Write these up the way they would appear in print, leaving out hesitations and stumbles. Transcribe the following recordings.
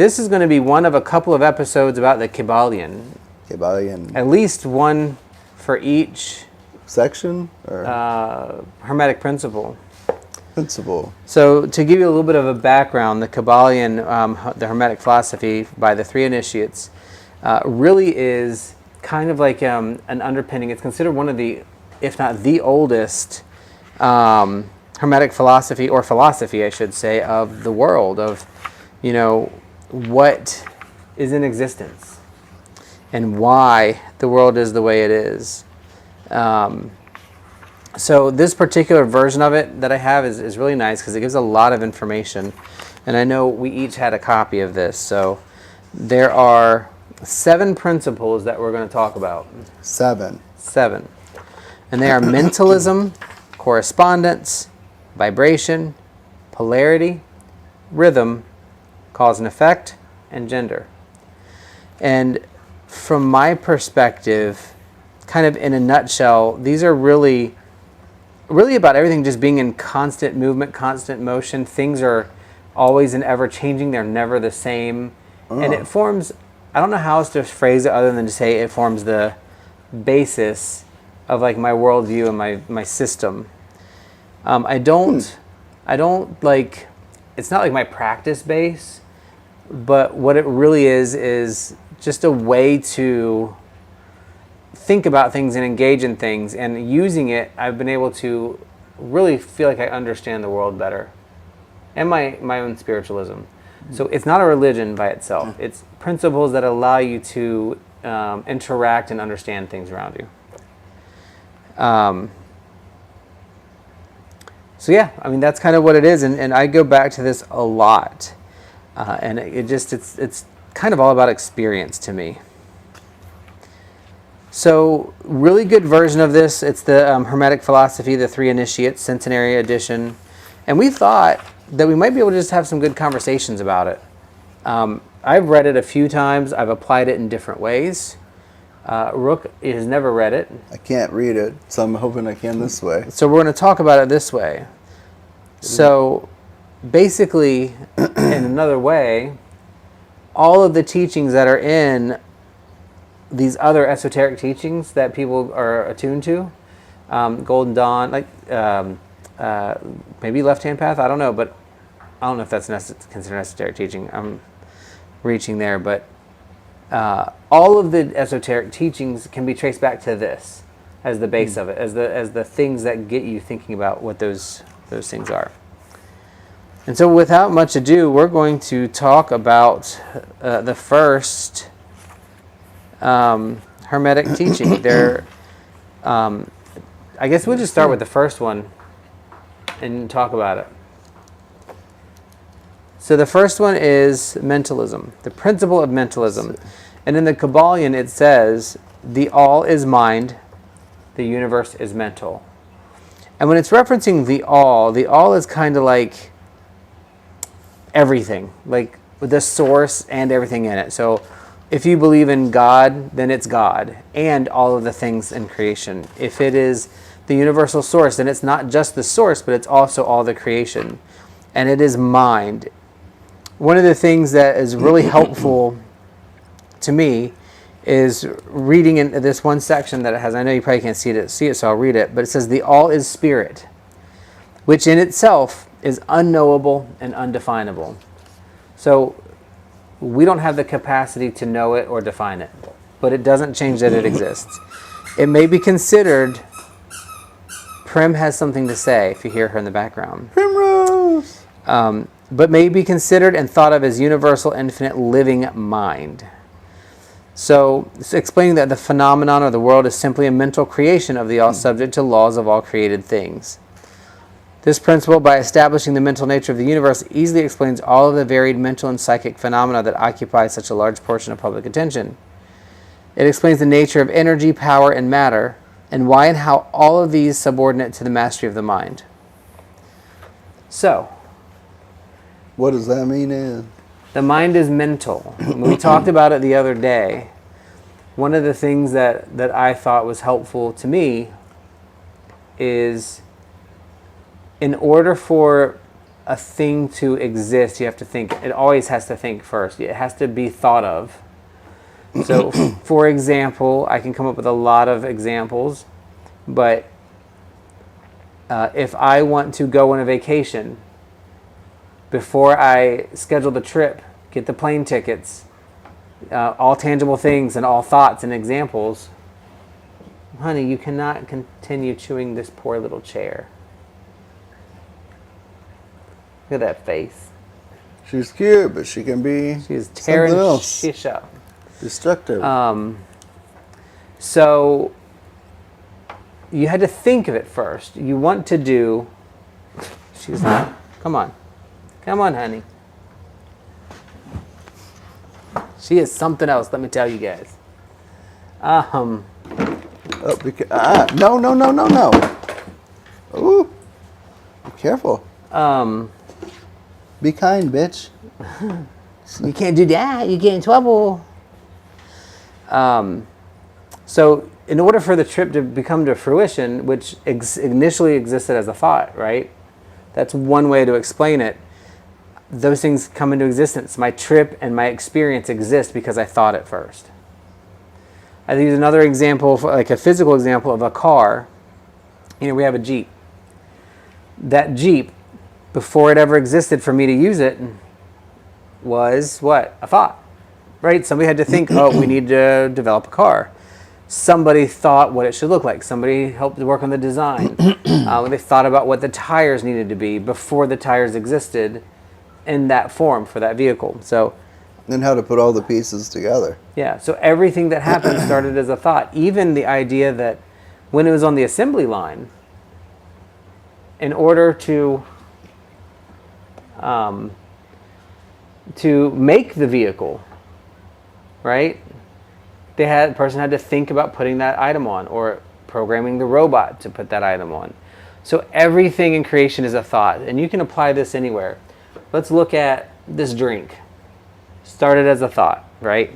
this is going to be one of a couple of episodes about the Kybalion. Kybalion. At least one for each section? Or? Hermetic principle. Principle. So to give you a little bit of a background, the Kybalion, the Hermetic philosophy by the three initiates, really is kind of like an underpinning. It's considered one of the, if not the oldest, Hermetic philosophy, or philosophy, I should say, of the world, of, you know, what is in existence and why the world is the way it is. So this particular version of it that I have is really nice because it gives a lot of information. And I know we each had a copy of this. So there are 7 principles that we're going to talk about. 7. And they are mentalism, correspondence, vibration, polarity, rhythm, cause and effect, and gender. And from my perspective, kind of in a nutshell, these are really about everything just being in constant movement, constant motion. Things are always and ever changing. They're never the same. And it forms, I don't know how else to phrase it other than to say it forms the basis of like my worldview and my system. I don't like, it's not like my practice base, but what it really is just a way to think about things and engage in things, and using it, I've been able to really feel like I understand the world better, and my own spiritualism. So it's not a religion by itself. It's principles that allow you to interact and understand things around you. So yeah, I mean, that's kind of what it is, and I go back to this a lot, and it's kind of all about experience to me. So, really good version of this. It's the Hermetic Philosophy, the Three Initiates, Centenary Edition. And we thought that we might be able to just have some good conversations about it. I've read it a few times. I've applied it in different ways. Rook has never read it. I can't read it, so I'm hoping I can this way. So we're going to talk about it this way. So, basically, in another way, all of the teachings that are in these other esoteric teachings that people are attuned to, Golden Dawn, like maybe Left Hand Path, I don't know, but I don't know if that's considered esoteric teaching. I'm reaching there, but all of the esoteric teachings can be traced back to this as the base of it, as the things that get you thinking about what those things are. And so, without much ado, we're going to talk about the first Hermetic teaching. I guess we'll just start with the first one and talk about it. So the first one is mentalism, the principle of mentalism. And in the Kybalion it says, the all is mind, the universe is mental. And when it's referencing the all is kind of like everything, like the source and everything in it. So if you believe in God, then it's God and all of the things in creation. If it is the universal source, then it's not just the source, but it's also all the creation. And it is mind. One of the things that is really helpful to me is reading in this one section that it has. I know you probably can't see it, so I'll read it. But it says, the all is spirit, which in itself is unknowable and undefinable. So we don't have the capacity to know it or define it, but it doesn't change that it exists. It may be considered, Prim has something to say if you hear her in the background. Primrose! But may be considered and thought of as universal, infinite, living mind. So it's explaining that the phenomenon or the world is simply a mental creation of the all, subject to laws of all created things. This principle, by establishing the mental nature of the universe, easily explains all of the varied mental and psychic phenomena that occupy such a large portion of public attention. It explains the nature of energy, power, and matter, and why and how all of these subordinate to the mastery of the mind. So, what does that mean? The mind is mental. We talked about it the other day. One of the things that I thought was helpful to me is, in order for a thing to exist, you have to think, it always has to think first. It has to be thought of. So, for example, I can come up with a lot of examples, but if I want to go on a vacation, before I schedule the trip, get the plane tickets, all tangible things and all thoughts and examples, honey, you cannot continue chewing this poor little chair. Look at that face. She's cute, but she can be She's tearing something else. shish up. Destructive. So you had to think of it first. You want to do. She's not. Come on, honey. She is something else. Let me tell you guys. Oh, no. Ooh. Be careful. Be kind, bitch. You can't do that. You get in trouble. So in order for the trip to become to fruition, which initially existed as a thought, right? That's one way to explain it. Those things come into existence. My trip and my experience exist because I thought it first. I use another example, like a physical example of a car. We have a Jeep. That Jeep, before it ever existed for me to use it, was what? A thought, right? Somebody had to think, oh, we need to develop a car. Somebody thought what it should look like. Somebody helped work on the design. They thought about what the tires needed to be before the tires existed in that form for that vehicle. So, And how to put all the pieces together. yeah, so everything that happened started as a thought. Even the idea that when it was on the assembly line, in order to make the vehicle, right? The person had to think about putting that item on, or programming the robot to put that item on. So everything in creation is a thought, and you can apply this anywhere. Let's look at this drink. Started as a thought, right?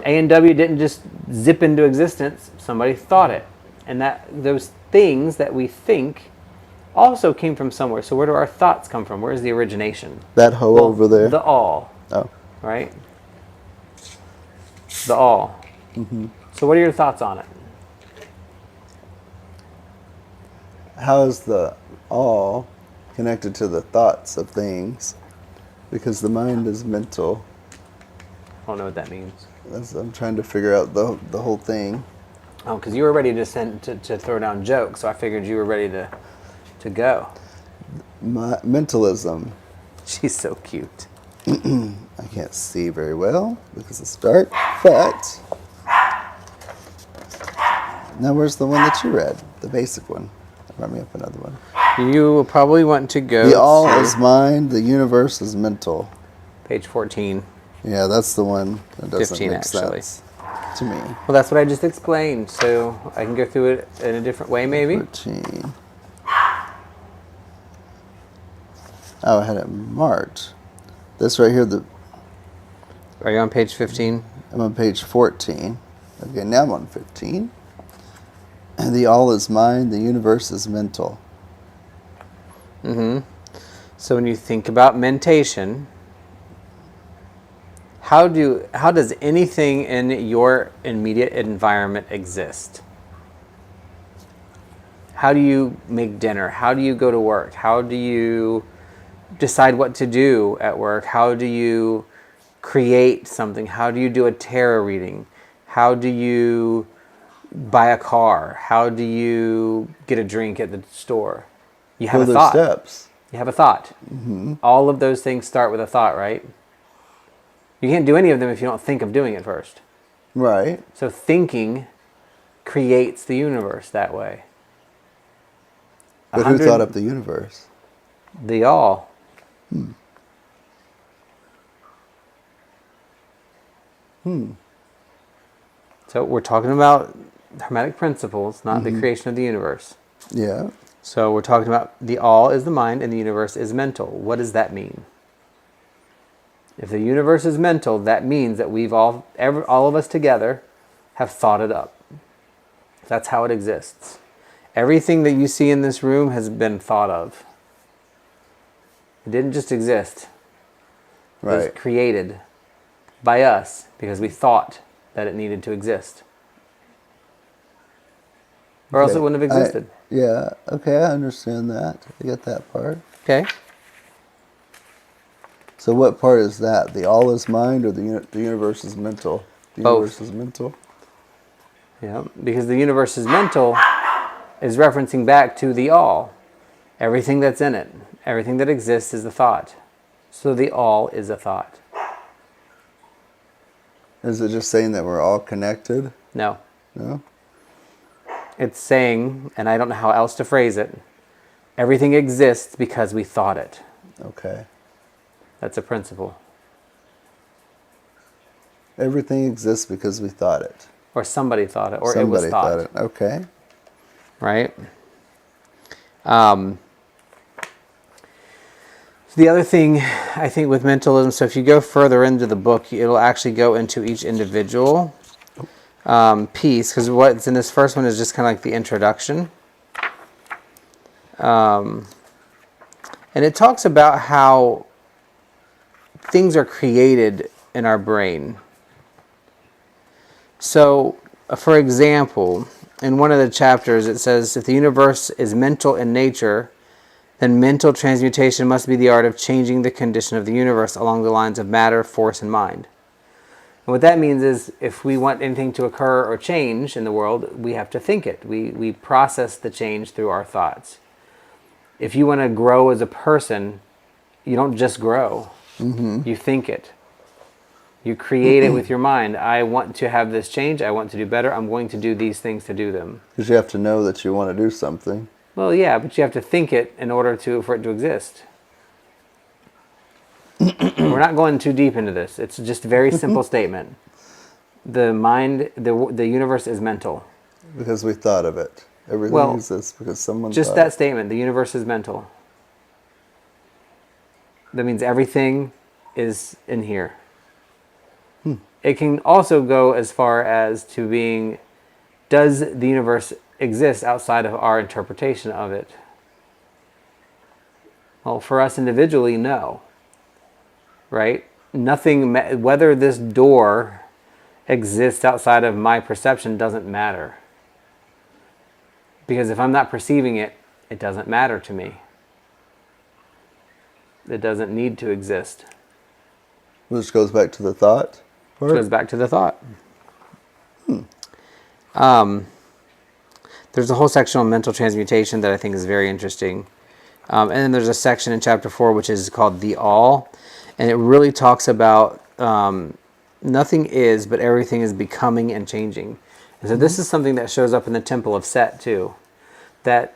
A&W didn't just zip into existence. Somebody thought it. And those things that we think also came from somewhere. So where do our thoughts come from? Where's the origination? That hoe over there. The all. Oh. Right? The all. Mm-hmm. So what are your thoughts on it? How is the all connected to the thoughts of things? Because the mind is mental. I don't know what that means. I'm trying to figure out the whole thing. Oh, because you were ready to throw down jokes, so I figured you were ready to go. Mentalism. She's so cute. I can't see very well because it's dark, but now where's the one that you read? The basic one. Run me up another one. You will probably want to go The all is mind, the universe is mental. page 14. Yeah, that's the one that doesn't 15 make actually. sense to me. Well, that's what I just explained, so I can go through it in a different way maybe. 13. Oh, I had it marked. This right here, Are you on page 15? I'm on page 14. Okay, now I'm on 15. And the all is mind, the universe is mental. Mm-hmm. So when you think about mentation, how does anything in your immediate environment exist? How do you make dinner? How do you go to work? How do you decide what to do at work? How do you create something? How do you do a tarot reading? How do you buy a car? How do you get a drink at the store? You have a thought. Steps. You have a thought. Mm-hmm. All of those things start with a thought, right? You can't do any of them if you don't think of doing it first. Right. So thinking creates the universe that way. But who thought up the universe? The all. So we're talking about Hermetic Principles, not the creation of the universe. Yeah. So we're talking about the all is the mind and the universe is mental. What does that mean? If the universe is mental, that means that we've all of us together have thought it up. That's how it exists. Everything that you see in this room has been thought of. It didn't just exist. It was Right. created by us because we thought that it needed to exist. Or else it Okay. wouldn't have existed. Yeah. Okay, I understand that. I get that part. Okay? So what part is that? The all is mind, or the universe is mental? The Both. universe is mental. Yeah, because the universe is mental is referencing back to the all. Everything that's in it, everything that exists is a thought. So the all is a thought. Is it just saying that we're all connected? No. No. It's saying, and I don't know how else to phrase it, everything exists because we thought it. Okay. That's a principle. Everything exists because we thought it. Or somebody thought it, or Somebody it was thought. it. Okay. Right? The other thing I think with mentalism, so if you go further into the book, it'll actually go into each individual piece, because what's in this first one is just kind of like the introduction. And it talks about how things are created in our brain. So, for example, in one of the chapters it says, if the universe is mental in nature, then mental transmutation must be the art of changing the condition of the universe along the lines of matter, force, and mind. And what that means is, if we want anything to occur or change in the world, we have to think it. We process the change through our thoughts. If you want to grow as a person, you don't just grow. You think it. You create it with your mind. I want to have this change. I want to do better. I'm going to do these things to do them. Because you have to know that you want to do something. Well, yeah, but you have to think it in order for it to exist. We're not going too deep into this. It's just a very simple statement. The mind, the universe is mental. Because we thought of it. Everything Well, exists because someone Just thought that it. statement, the universe is mental. That means everything is in here. It can also go as far as to being, does the universe exist outside of our interpretation of it? Well, for us individually, no. Right? Nothing, whether this door exists outside of my perception doesn't matter. Because if I'm not perceiving it, it doesn't matter to me. It doesn't need to exist. Which goes back to the thought part? Which goes back to the thought. There's a whole section on mental transmutation that I think is very interesting. And then there's a section in chapter 4 which is called The All. And it really talks about nothing is, but everything is becoming and changing. And so this is something that shows up in the Temple of Set too. That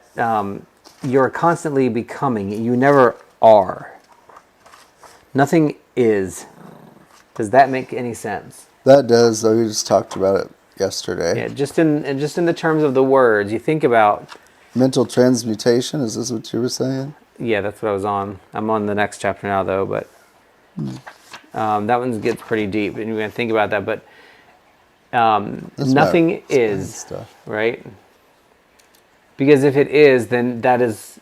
you're constantly becoming. You never are. Nothing is. Does that make any sense? That does, though. We just talked about it yesterday. Yeah, just in the terms of the words, you think about. Mental transmutation, is this what you were saying? Yeah, that's what I was on. I'm on the next chapter now, though, but that one gets pretty deep, and you're going to think about that. But nothing is, stuff. right? Because if it is, then that is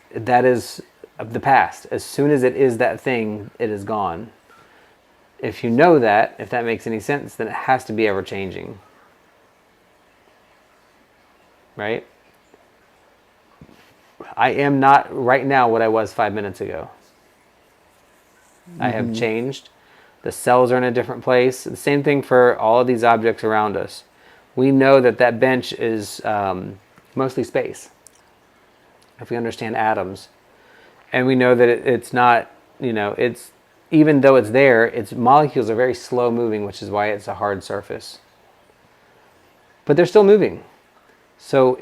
of the past. As soon as it is that thing, it is gone. If you know that, if that makes any sense, then it has to be ever-changing. Right? I am not right now what I was 5 minutes ago. I have changed. The cells are in a different place. The same thing for all of these objects around us. We know that that bench is mostly space, if we understand atoms. And we know that it's not, it's, even though it's there, its molecules are very slow moving, which is why it's a hard surface. But they're still moving. So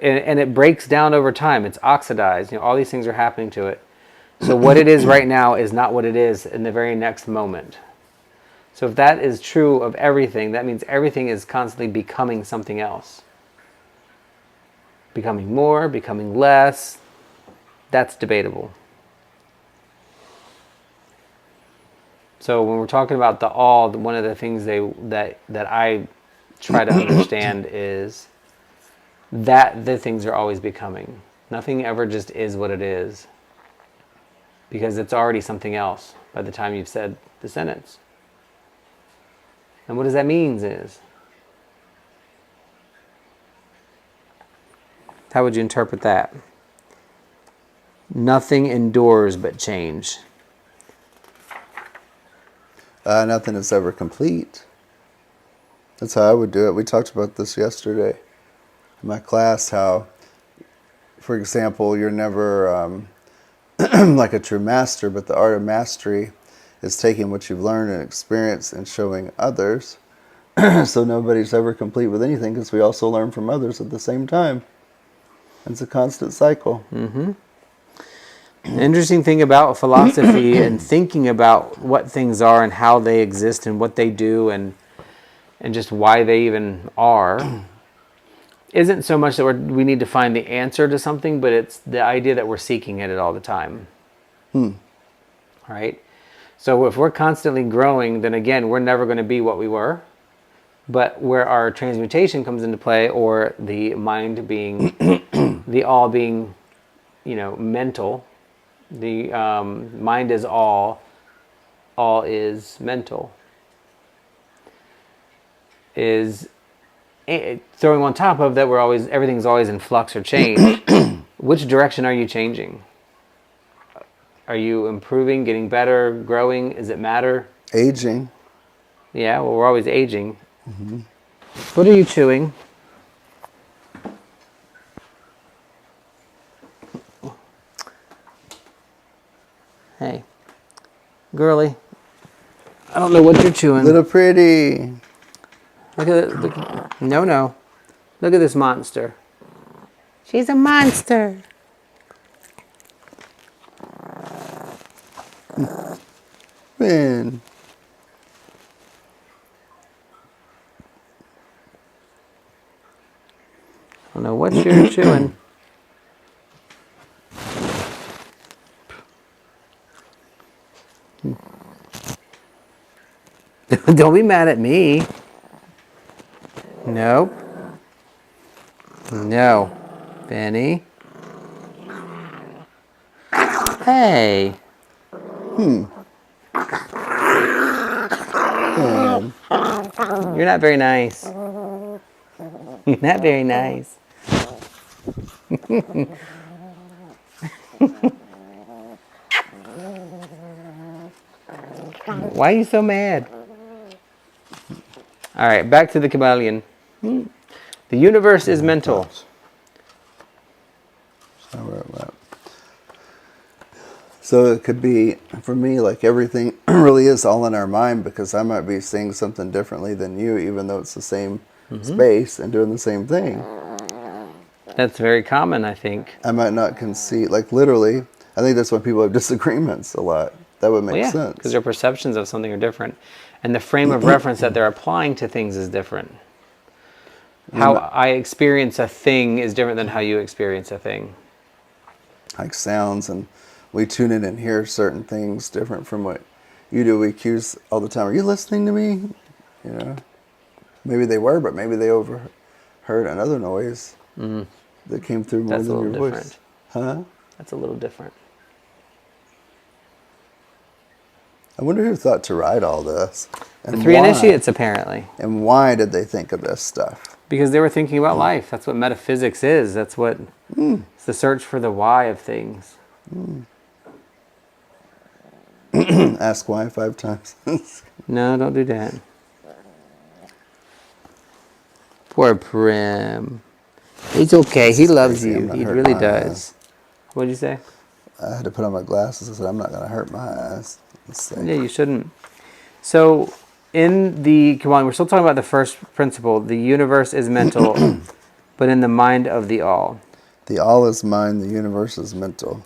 and it breaks down over time. It's oxidized. All these things are happening to it. So what it is right now is not what it is in the very next moment. So if that is true of everything, that means everything is constantly becoming something else. Becoming more, becoming less. That's debatable. So when we're talking about the all, one of the things that I try to understand is that the things are always becoming. Nothing ever just is what it is. because it's already something else by the time you've said the sentence. And what does that mean is? How would you interpret that? Nothing endures but change. Nothing is ever complete. That's how I would do it. We talked about this yesterday in my class, how, for example, you're never like a true master, but the art of mastery is taking what you've learned and experienced and showing others. So nobody's ever complete with anything, because we also learn from others at the same time. It's a constant cycle. Mm-hmm. An interesting thing about philosophy and thinking about what things are and how they exist and what they do and just why they even are isn't so much that we need to find the answer to something, but it's the idea that we're seeking it all the time. Right? So if we're constantly growing, then again, we're never going to be what we were. But where our transmutation comes into play, or the mind being, the all being, mental, the mind is all is mental, is throwing on top of that, everything's always in flux or change. Which direction are you changing? Are you improving, getting better, growing? Does it matter? Aging. Yeah, well, we're always aging. Mm-hmm. What are you chewing? Hey, girly, I don't know what you're chewing. Little pretty. Look at it. No. Look at this monster. She's a monster. Man. I don't know what you're chewing. Don't be mad at me. Nope. No. Benny. Hey. You're not very nice. You're not very nice. Why are you so mad? All right, back to the Kybalion. The universe is mental. So it could be, for me, like everything really is all in our mind, because I might be seeing something differently than you, even though it's the same space and doing the same thing. That's very common, I think. I might not conceive, like literally, I think that's why people have disagreements a lot. That would make sense. Because their perceptions of something are different. And the frame of reference that they're applying to things is different. How I experience a thing is different than how you experience a thing. Like sounds, and we tune in and hear certain things different from what you do. We accuse all the time, are you listening to me? Maybe they were, but maybe they overheard another noise that came through more than your voice. Huh? That's a little different. I wonder who thought to write all this. And the three why? initiates, apparently. And why did they think of this stuff? Because they were thinking about life. That's what metaphysics is. That's what it's the search for the why of things. Ask why 5 times. No, don't do that. Poor Prim. He's okay. He loves you. He really does. What did you say? I had to put on my glasses. I said, I'm not going to hurt my eyes. Yeah, you shouldn't. So, in the Kybalion, we're still talking about the first principle. The universe is mental, but in the mind of the all. The all is mind, the universe is mental.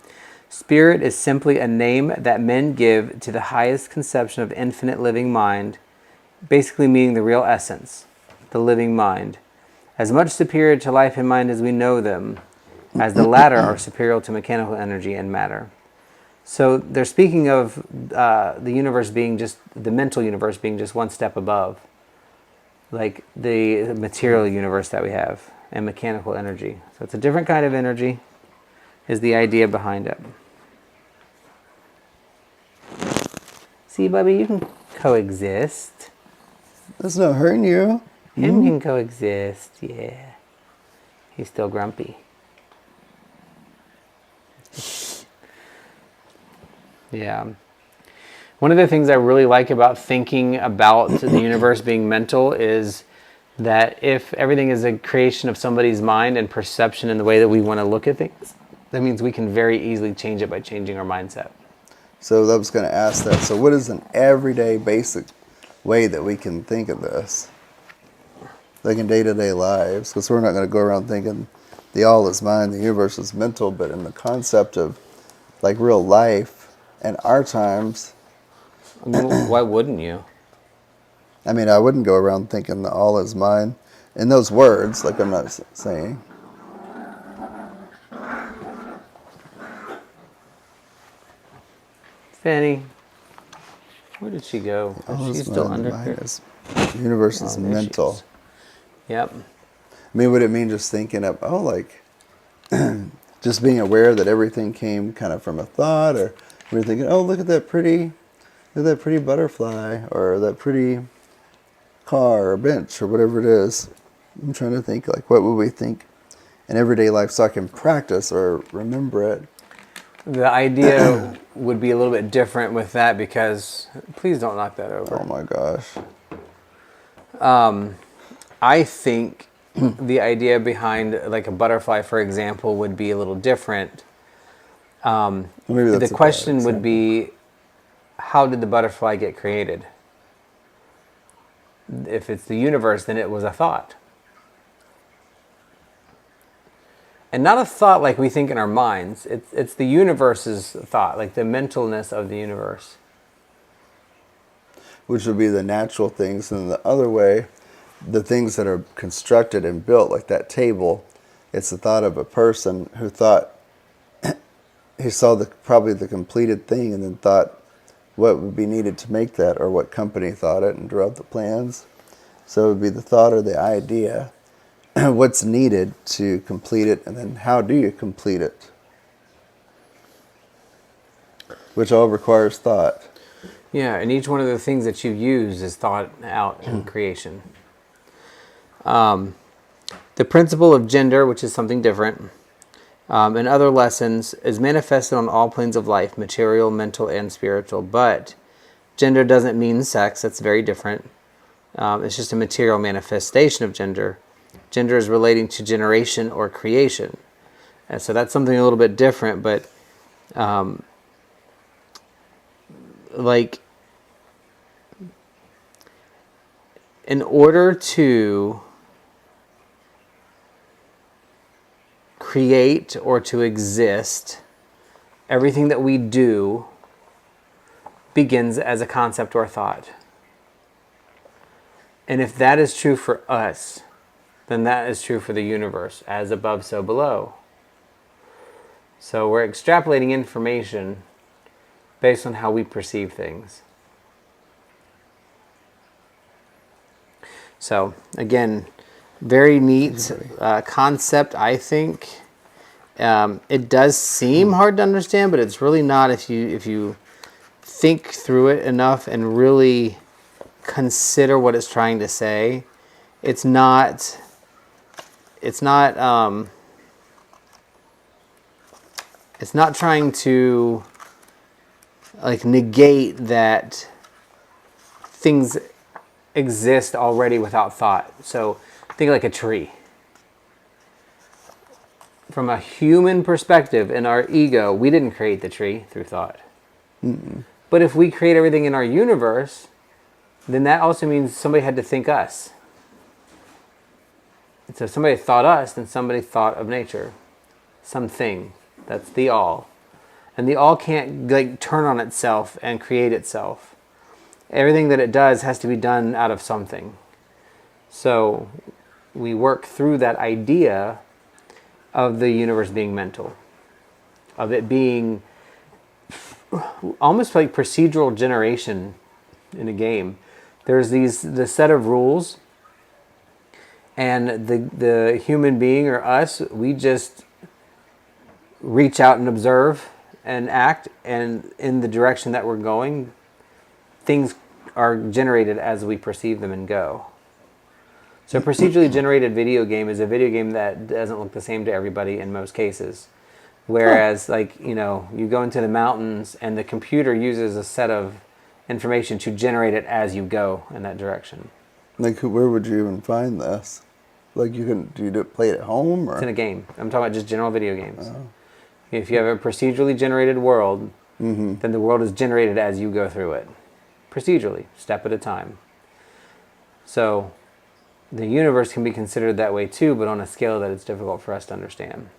Spirit is simply a name that men give to the highest conception of infinite living mind, basically meaning the real essence, the living mind, as much superior to life and mind as we know them, as the latter are superior to mechanical energy and matter. So they're speaking of the universe being just, the mental universe being just one step above, like the material universe that we have, and mechanical energy. So it's a different kind of energy, is the idea behind it. See, Bubby, you can coexist. That's not hurting you. Him can coexist, yeah. He's still grumpy. Yeah. One of the things I really like about thinking about the universe being mental is that if everything is a creation of somebody's mind and perception in the way that we want to look at things, that means we can very easily change it by changing our mindset. So I was going to ask that. So what is an everyday basic way that we can think of this? Like in day-to-day lives? Because we're not going to go around thinking the all is mind, the universe is mental, but in the concept of like real life and our times. I mean, why wouldn't you? I mean, I wouldn't go around thinking the all is mine in those words, like I'm not saying. Fanny, where did she go? All Is she is still mine, under mine here? the universe is There she mental. is. Yep. I mean, would it mean just thinking of, like, just being aware that everything came kind of from a thought, or we're thinking, oh, look at that pretty butterfly, or that pretty car or bench, or whatever it is. I'm trying to think, like, what would we think in everyday life so I can practice or remember it? The idea would be a little bit different with that because, please don't knock that over. Oh my gosh. I think the idea behind like a butterfly, for example, would be a little different. Maybe that's The a question bad would example. be, how did the butterfly get created? If it's the universe, then it was a thought. And not a thought like we think in our minds. It's the universe's thought, like the mentalness of the universe. Which would be the natural things, and the other way, the things that are constructed and built, like that table, it's the thought of a person who thought, he saw probably the completed thing and then thought what would be needed to make that, or what company thought it and drew up the plans. So it would be the thought or the idea, what's needed to complete it, and then how do you complete it? Which all requires thought. Yeah, and each one of the things that you use is thought out in creation. The principle of gender, which is something different, in other lessons, is manifested on all planes of life, material, mental, and spiritual. But gender doesn't mean sex. That's very different. It's just a material manifestation of gender. Gender is relating to generation or creation. And so that's something a little bit different, but like in order to create or to exist, everything that we do begins as a concept or thought. And if that is true for us, then that is true for the universe, as above, so below. So we're extrapolating information based on how we perceive things. So again, very neat concept, I think. It does seem hard to understand, but it's really not if you think through it enough and really consider what it's trying to say. It's not trying to like negate that things exist already without thought. So think like a tree. From a human perspective, in our ego, we didn't create the tree through thought. But if we create everything in our universe, then that also means somebody had to think us. And so if somebody thought us, then somebody thought of nature. Something. That's the all. And the all can't like turn on itself and create itself. Everything that it does has to be done out of something. So we work through that idea of the universe being mental. Of it being almost like procedural generation in a game. There's the set of rules, and the human being or us, we just reach out and observe and act, and in the direction that we're going, things are generated as we perceive them and go. So a procedurally generated video game is a video game that doesn't look the same to everybody in most cases. Whereas, like, you know, you go into the mountains and the computer uses a set of information to generate it as you go in that direction. Like, where would you even find this? Like, do you play it at home? Or? It's in a game. I'm talking about just general video games. Oh. If you have a procedurally generated world, then the world is generated as you go through it. Procedurally, step at a time. So the universe can be considered that way too, but on a scale that it's difficult for us to understand.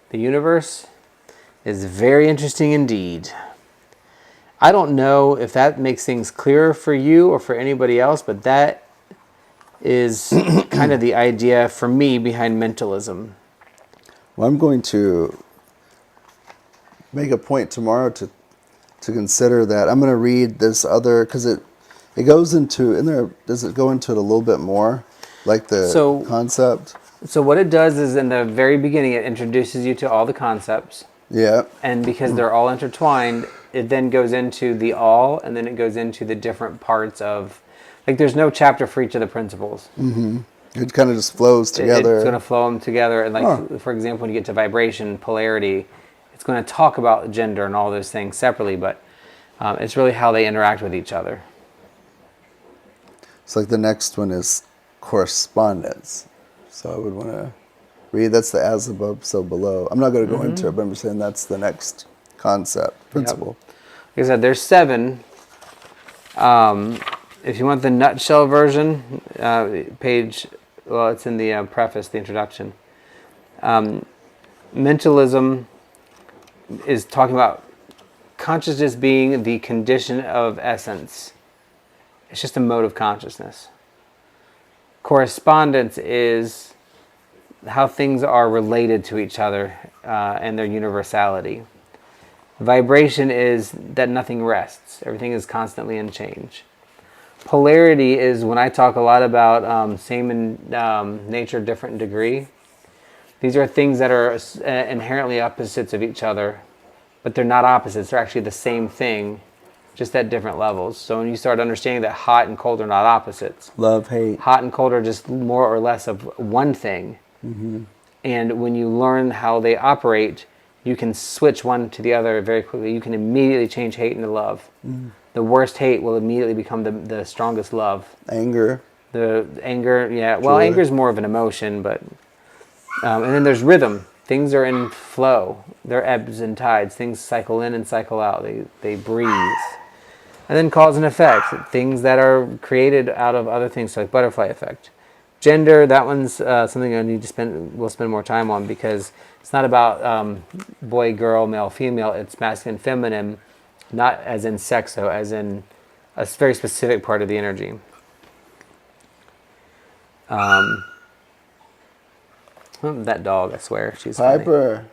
The universe is very interesting indeed. I don't know if that makes things clearer for you or for anybody else, but that is kind of the idea for me behind mentalism. Well, I'm going to make a point tomorrow to consider that. I'm going to read this other, because it goes into, in there, does it go into it a little bit more? Like the concept? So what it does is in the very beginning, it introduces you to all the concepts. Yeah. And because they're all intertwined, it then goes into the all, and then it goes into the different parts of, like, there's no chapter for each of the principles. It kind of just flows together. It's going to flow them together. And, like, for example, when you get to vibration, polarity, it's going to talk about gender and all those things separately, but it's really how they interact with each other. It's like the next one is correspondence. So I would want to read, that's the as above, so below. I'm not going to go into it, but I'm just saying that's the next concept, principle. Yep. Like I said, there's 7. If you want the nutshell version, it's in the preface, the introduction. Mentalism is talking about consciousness being the condition of essence. It's just a mode of consciousness. Correspondence is how things are related to each other and their universality. Vibration is that nothing rests. Everything is constantly in change. Polarity is when I talk a lot about same in nature, different degree. These are things that are inherently opposites of each other, but they're not opposites. They're actually the same thing, just at different levels. So when you start understanding that hot and cold are not opposites. Love, hate. Hot and cold are just more or less of one thing. And when you learn how they operate, you can switch one to the other very quickly. You can immediately change hate into love. The worst hate will immediately become the strongest love. Anger. The anger, yeah. Well, anger is more of an emotion, but... and then there's rhythm. Things are in flow. They're ebbs and tides. Things cycle in and cycle out. They breathe. And then cause and effect. Things that are created out of other things, like butterfly effect. Gender, that one's something I need to we'll spend more time on, because it's not about boy, girl, male, female. It's masculine, feminine, not as in sex, though, as in a very specific part of the energy. That dog, I swear, she's Piper. Funny.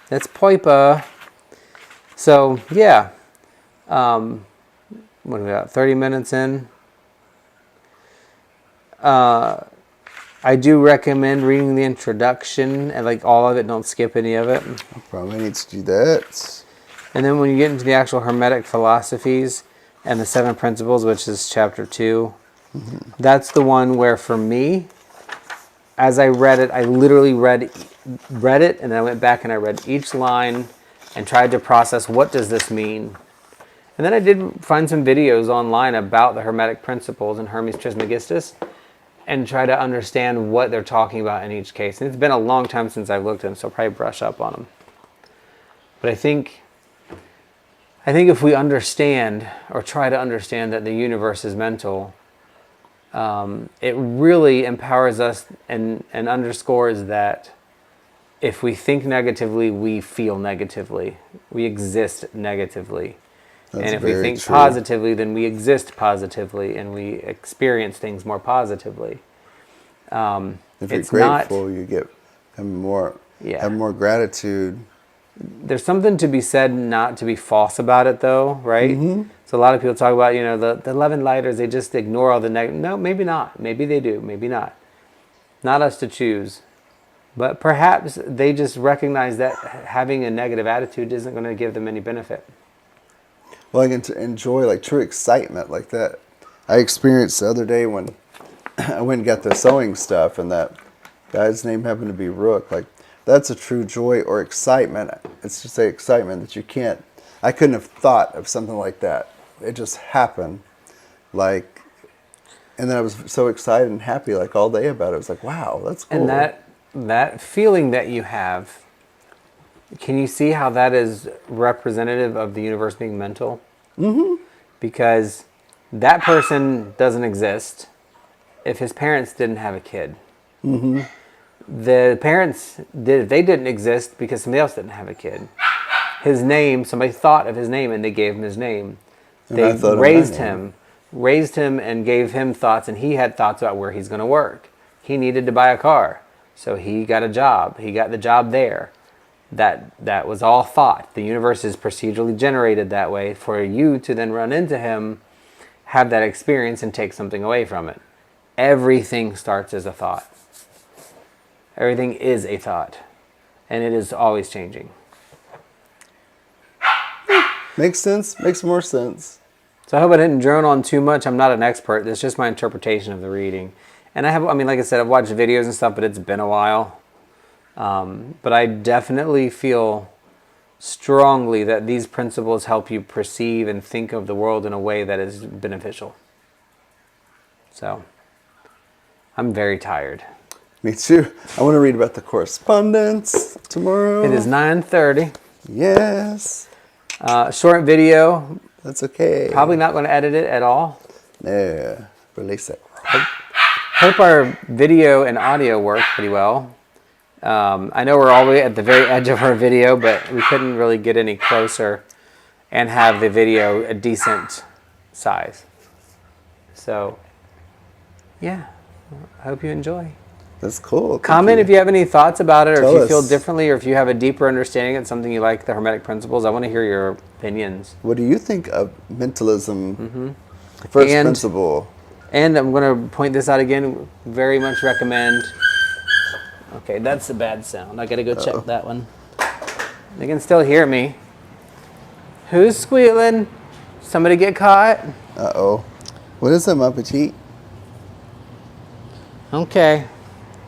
That's Piper. So, yeah. What are we at? 30 minutes in. I do recommend reading the introduction and like all of it. Don't skip any of it. I probably need to do that. And then when you get into the actual Hermetic philosophies and the 7 principles, which is chapter 2, that's the one where, for me, as I read it, I literally read it, and then I went back and I read each line and tried to process, what does this mean? And then I did find some videos online about the Hermetic Principles and Hermes Trismegistus, and try to understand what they're talking about in each case. And it's been a long time since I've looked at them, so I'll probably brush up on them. But I think if we understand, or try to understand, that the universe is mental, it really empowers us and underscores that if we think negatively, we feel negatively. We exist negatively. That's and if we think true. positively, then we exist positively, and we experience things more positively. If you're grateful, you have more gratitude. There's something to be said, not to be false about it, though, right? So a lot of people talk about, the 11 lighters, they just ignore all the negative. No, maybe not. Maybe they do. Maybe not. Not us to choose. But perhaps they just recognize that having a negative attitude isn't going to give them any benefit. Well, I can enjoy like true excitement like that. I experienced the other day when I went and got the sewing stuff, and that guy's name happened to be Rook. Like, that's a true joy or excitement. It's just the excitement that you can't. I couldn't have thought of something like that. It just happened. Like, and then I was so excited and happy like all day about it. I was like, wow, that's cool. And that feeling that you have, can you see how that is representative of the universe being mental? Mm-hmm. Because that person doesn't exist if his parents didn't have a kid. Mm-hmm. The parents they didn't exist because somebody else didn't have a kid. His name, somebody thought of his name and they gave him his name. They raised him and gave him thoughts, and he had thoughts about where he's going to work. He needed to buy a car, so he got a job. He got the job there. That was all thought. The universe is procedurally generated that way for you to then run into him, have that experience, and take something away from it. Everything starts as a thought. Everything is a thought, and it is always changing. Makes sense. Makes more sense. So I hope I didn't drone on too much. I'm not an expert. It's just my interpretation of the reading. And like I said, I've watched videos and stuff, but it's been a while. But I definitely feel strongly that these principles help you perceive and think of the world in a way that is beneficial. So, I'm very tired. Me too. I want to read about the correspondence tomorrow. It is 9:30. Yes. Short video. That's okay. Probably not going to edit it at all. Yeah. Release it. Hope our video and audio work pretty well. I know we're all the way at the very edge of our video, but we couldn't really get any closer and have the video a decent size. So, yeah. I hope you enjoy. That's cool. Comment if you have any thoughts about it, or Tell if you feel us. differently, or if you have a deeper understanding of something you like, the Hermetic Principles. I want to hear your opinions. What do you think of mentalism? Mm-hmm. First principle. And I'm going to point this out again. Very much recommend. Okay, that's a bad sound. I got to go check that one. They can still hear me. Who's squealing? Somebody get caught? Uh-oh. What is that, my petite? Okay.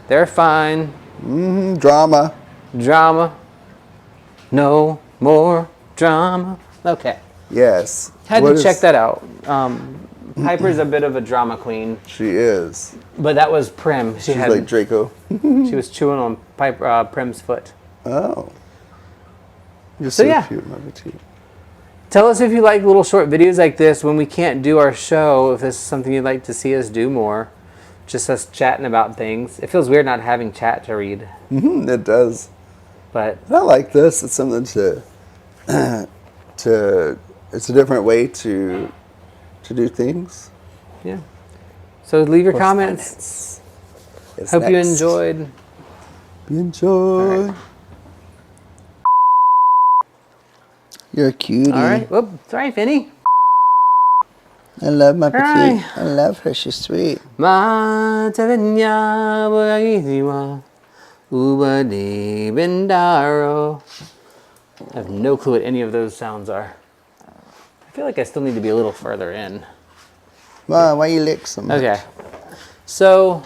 They're fine. Mm-hmm. Drama. Drama. No more drama. Okay. Yes. Had to check that out. Piper's a bit of a drama queen. She is. But that was Prim. She's like Draco. She was chewing on Prim's foot. Oh. You're so so cute, my petite. Tell us if you like little short videos like this when we can't do our show, if this is something you'd like to see us do more. Just us chatting about things. It feels weird not having chat to read. Mm-hmm, it does. But I like this. It's something it's a different way to do things. yeah. So leave your comments. Hope you enjoyed. Enjoy. Right. You're a cutie. All right. Whoop. Sorry, Finny. I love my petite. Right. I love her. She's sweet. Ma tavenya boyagiwa ubadi bendaro. I have no clue what any of those sounds are. I feel like I still need to be a little further in. Ma, why you lick so much? Okay. So